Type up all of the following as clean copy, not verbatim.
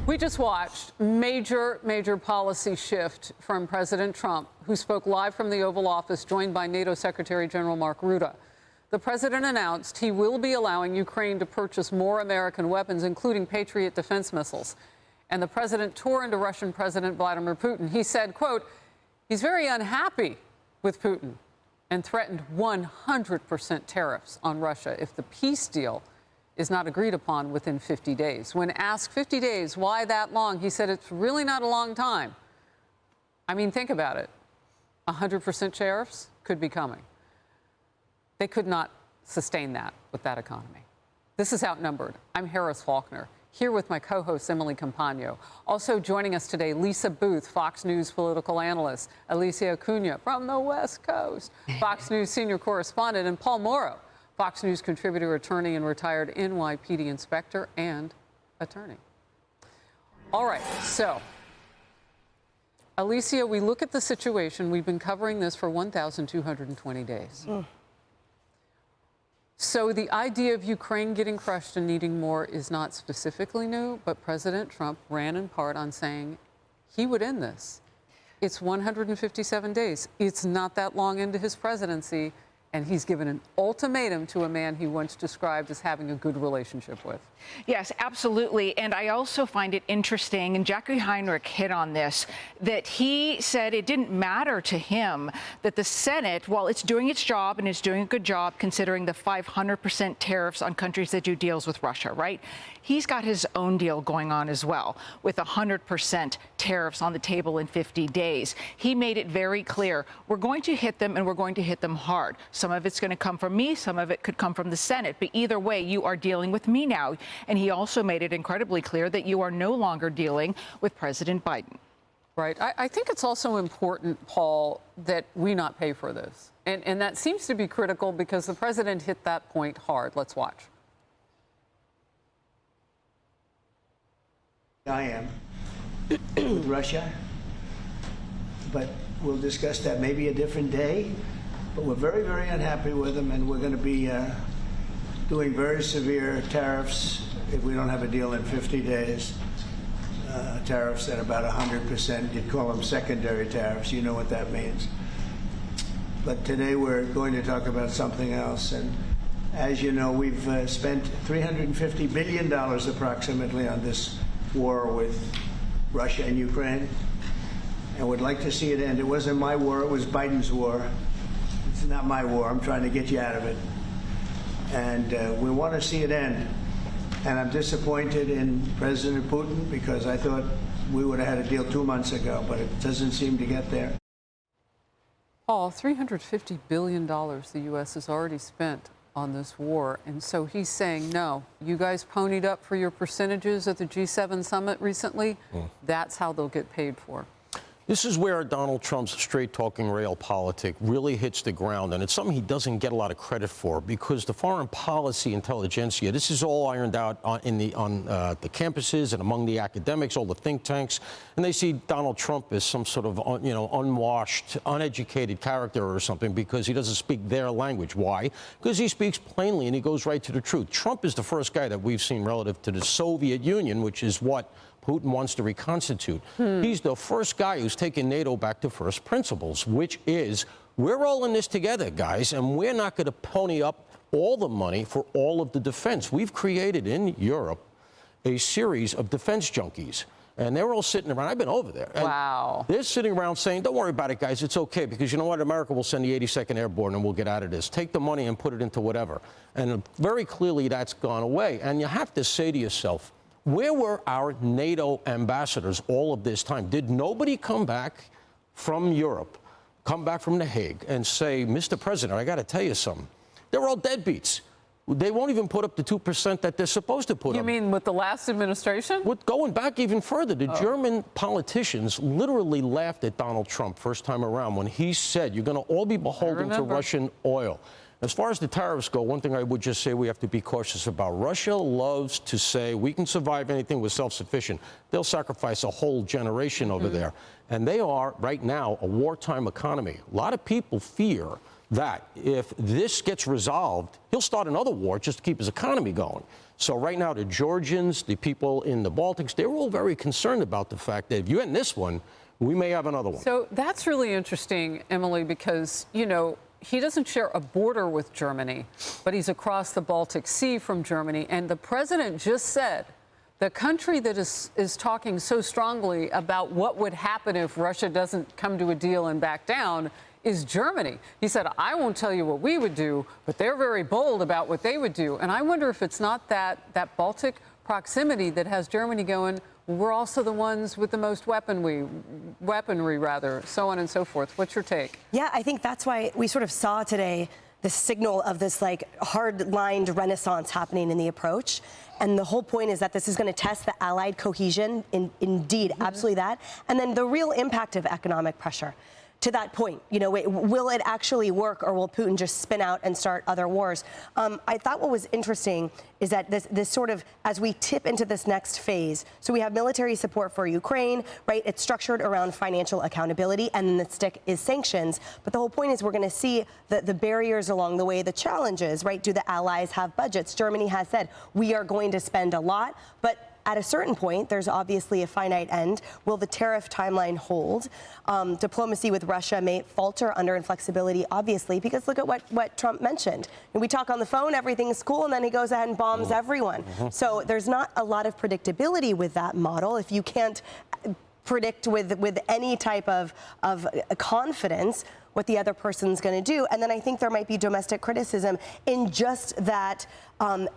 We just watched major policy shift from President Trump, who spoke live from the Oval Office, joined by NATO Secretary General Mark Rutte. The president announced he will be allowing Ukraine to purchase more American weapons, including Patriot defense missiles. And the president tore into Russian President Vladimir Putin. He said, quote, he's very unhappy with Putin and threatened 100% tariffs on Russia if the peace deal is not agreed upon within 50 days. When asked 50 days, why that long, he said it's really not a long time. I mean, think about it. 100% tariffs could be coming. They could not sustain that with that economy. This is Outnumbered. I'm Harris Faulkner, here with my co-host Emily Campagno. Also joining us today, Lisa Booth, Fox News political analyst, Alicia Acuna from the West Coast, Fox News senior correspondent, and Paul Morrow, Fox News contributor, attorney, and retired NYPD inspector and attorney. All right, so, Alicia, we look at the situation. We've been covering this for 1,220 days. So the idea of Ukraine getting crushed and needing more is not specifically new, but President Trump ran in part on saying he would end this. It's 157 days. It's not that long into his presidency. And he's given an ultimatum to a man he once described as having a good relationship with. Yes, absolutely. And I also find it interesting, and Jackie Heinrich hit on this, that he said it didn't matter to him that the Senate, while it's doing its job and it's doing a good job considering the 500% tariffs on countries that do deals with Russia, right? He's got his own deal going on as well, with 100% tariffs on the table in 50 days. He made it very clear, we're going to hit them and we're going to hit them hard. Some of it's going to come from me, some of it could come from the Senate, but either way, you are dealing with me now. And he also made it incredibly clear that you are no longer dealing with President Biden. Right. I think it's also important, Paul, that we not pay for this. And that seems to be critical because the president hit that point hard. Let's watch. I am with Russia, but we'll discuss that maybe a different day. But we're very, very unhappy with them, and we're going to be doing very severe tariffs if we don't have a deal in 50 days. Tariffs at about 100%. You'd call them secondary tariffs. You know what that means. But today we're going to talk about something else. And as you know, we've spent $350 billion approximately on this war with Russia and Ukraine, and would like to see it end. It wasn't my war, it was Biden's war. It's not my war. I'm trying to get you out of it. And we want to see it end. And I'm disappointed in President Putin because I thought we would have had a deal 2 months ago, but it doesn't seem to get there. Paul, $350 billion the U.S. has already spent on this war. And so he's saying, no, you guys ponied up for your percentages at the G7 summit recently. That's how they'll get paid for. This is where Donald Trump's straight-talking realpolitik really hits the ground, and it's something he doesn't get a lot of credit for because the foreign policy intelligentsia, this is all ironed out on the campuses and among the academics, all the think tanks, and they see Donald Trump as some sort of, unwashed, uneducated character or something because he doesn't speak their language. Why? Because he speaks plainly and he goes right to the truth. Trump is the first guy that we've seen relative to the Soviet Union, which is what Putin wants to reconstitute. He's the first guy who's taken NATO back to first principles, which is, we're all in this together, guys, and we're not going to pony up all the money for all of the defense. We've created in Europe a series of defense junkies, and they're all sitting around. I've been over there. Wow. They're sitting around saying, don't worry about it, guys. It's okay, because you know what? America will send the 82nd Airborne, and we'll get out of this. Take the money and put it into whatever. And very clearly that's gone away. And you have to say to yourself, where were our NATO ambassadors all of this time? Did nobody come back from Europe, come back from The Hague, and say, Mr. President, I got to tell you something. They're all deadbeats. They won't even put up the 2% that they're supposed to put up. You mean with the last administration? With going back even further, the German politicians literally laughed at Donald Trump first time around when he said, you're going to all be beholden to Russian oil. As far as the tariffs go, one thing I would just say we have to be cautious about. Russia loves to say we can survive anything, we're self-sufficient. They'll sacrifice a whole generation over there. And they are, right now, a wartime economy. A lot of people fear that if this gets resolved, he'll start another war just to keep his economy going. So right now, the Georgians, the people in the Baltics, they're all very concerned about the fact that if you end this one, we may have another one. So that's really interesting, Emily, because, you know, he doesn't share a border with Germany, but he's across the Baltic Sea from Germany. And the president just said the country that is talking so strongly about what would happen if Russia doesn't come to a deal and back down is Germany. He said, I won't tell you what we would do, but they're very bold about what they would do. And I wonder if it's not that Baltic proximity that has Germany going, we're also the ones with the most weaponry, so on and so forth. What's your take? Yeah, I think that's why we sort of saw today the signal of this like hard-lined renaissance happening in the approach. And the whole point is that this is going to test the allied cohesion, indeed, absolutely that, and then the real impact of economic pressure. To that point, you know, will it actually work, or will Putin just spin out and start other wars? I thought what was interesting is that this sort of, as we tip into this next phase, so we have military support for Ukraine, right? It's structured around financial accountability, and then the stick is sanctions. But the whole point is we're going to see the barriers along the way, the challenges, right? Do the allies have budgets? Germany has said, we are going to spend a lot, but at a certain point, there's obviously a finite end. Will the tariff timeline hold? Diplomacy with Russia may falter under inflexibility, obviously, because look at what Trump mentioned. And we talk on the phone, everything's cool, and then he goes ahead and bombs everyone. So there's not a lot of predictability with that model. If you can't predict with any type of confidence what the other person's going to do. And then I think there might be domestic criticism in just that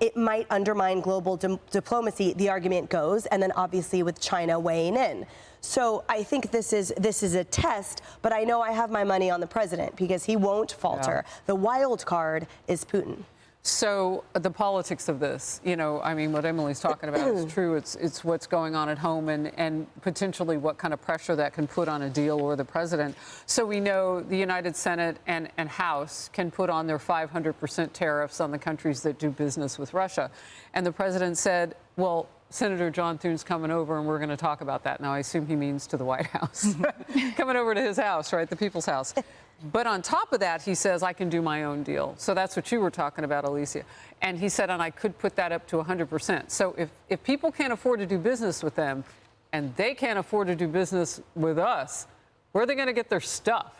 it might undermine global diplomacy, the argument goes, and then obviously with China weighing in. So I think this is a test, but I know I have my money on the president because he won't falter. Yeah. The wild card is Putin. So the politics of this, you know, I mean, what Emily's talking about is true. It's what's going on at home and potentially what kind of pressure that can put on a deal or the president. So we know the United Senate and House can put on their 500% tariffs on the countries that do business with Russia. And the president said, well, Senator John Thune's coming over and we're going to talk about that. Now, I assume he means to the White House. Coming over to his house, right? The people's house. But on top of that, he says, I can do my own deal. So that's what you were talking about, Alicia. And he said, and I could put that up to 100%. So if people can't afford to do business with them and they can't afford to do business with us, where are they going to get their stuff?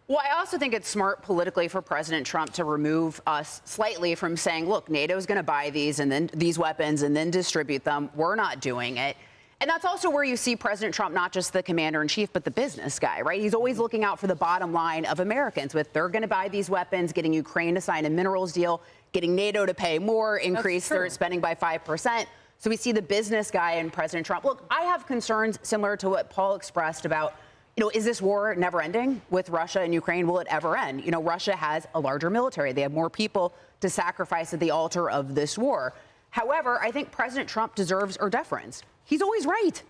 Well, I also think it's smart politically for President Trump to remove us slightly from saying, look, NATO is going to buy these and then these weapons and then distribute them. We're not doing it. And that's also where you see President Trump, not just the commander in chief, but the business guy, right? He's always looking out for the bottom line of Americans with they're going to buy these weapons, getting Ukraine to sign a minerals deal, getting NATO to pay more, increase their spending by 5%. So we see the business guy in President Trump. Look, I have concerns similar to what Paul expressed about, you know, is this war never ending with Russia and Ukraine? Will it ever end? You know, Russia has a larger military. They have more people to sacrifice at the altar of this war. However, I think President Trump deserves our deference. He's always right.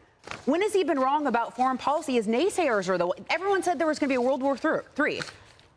When has he been wrong about foreign policy? His naysayers are everyone said there was going to be a World War III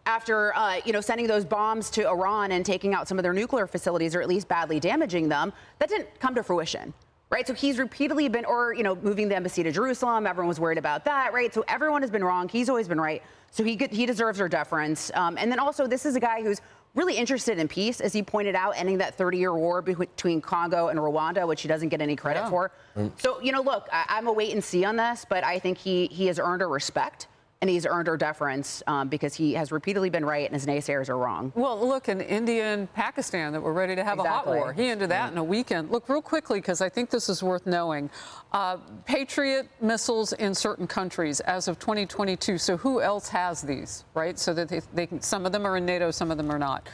after, you know, sending those bombs to Iran and taking out some of their nuclear facilities or at least badly damaging them. That didn't come to fruition, right? So he's repeatedly been, or, you know, moving the embassy to Jerusalem. Everyone was worried about that, right? So everyone has been wrong. He's always been right. So he deserves our deference. And then also, this is a guy who's really interested in peace, as he pointed out, ending that 30-year war between Congo and Rwanda, which he doesn't get any credit for. So, you know, look, I'm a wait and see on this, but I think he has earned our respect and he's earned our deference because he has repeatedly been right and his naysayers are wrong. Well, look, in India and Pakistan that were ready to have a hot war. He ended that in a weekend. Look, real quickly, because I think this is worth knowing. Patriot missiles in certain countries as of 2022. So who else has these, right? So that they can, some of them are in NATO, some of them are not.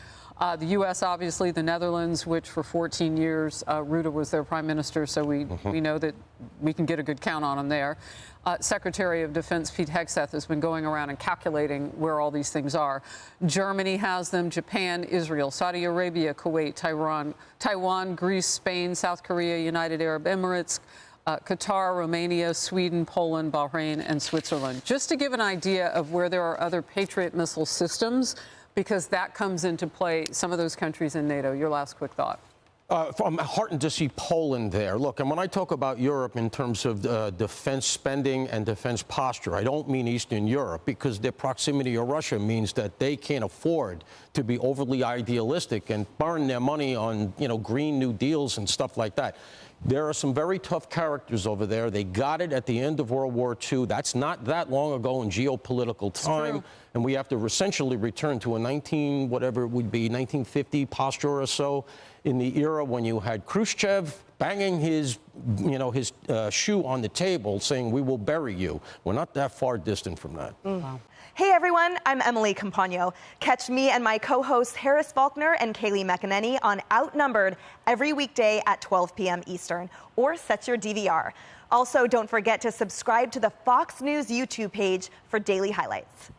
The U.S., obviously, the Netherlands, which for 14 years, Rutte was their prime minister, so we know that we can get a good count on them there. Secretary of Defense Pete Hegseth has been going around and calculating where all these things are. Germany has them, Japan, Israel, Saudi Arabia, Kuwait, Taiwan, Greece, Spain, South Korea, United Arab Emirates, Qatar, Romania, Sweden, Poland, Bahrain, and Switzerland. Just to give an idea of where there are other Patriot missile systems, because that comes into play, some of those countries in NATO. Your last quick thought. I'm heartened to see Poland there. Look, and when I talk about Europe in terms of defense spending and defense posture, I don't mean Eastern Europe, because their proximity to Russia means that they can't afford to be overly idealistic and burn their money on, Green New Deals and stuff like that. There are some very tough characters over there. They got it at the end of World War II. That's not that long ago in geopolitical time. And we have to essentially return to a 1950 posture or so, in the era when you had Khrushchev banging his shoe on the table saying, "We will bury you." We're not that far distant from that. Wow. Hey everyone, I'm Emily Campagno. Catch me and my co-hosts Harris Faulkner and Kaylee McEnany on Outnumbered every weekday at 12 p.m. Eastern, or set your DVR. Also, don't forget to subscribe to the Fox News YouTube page for daily highlights.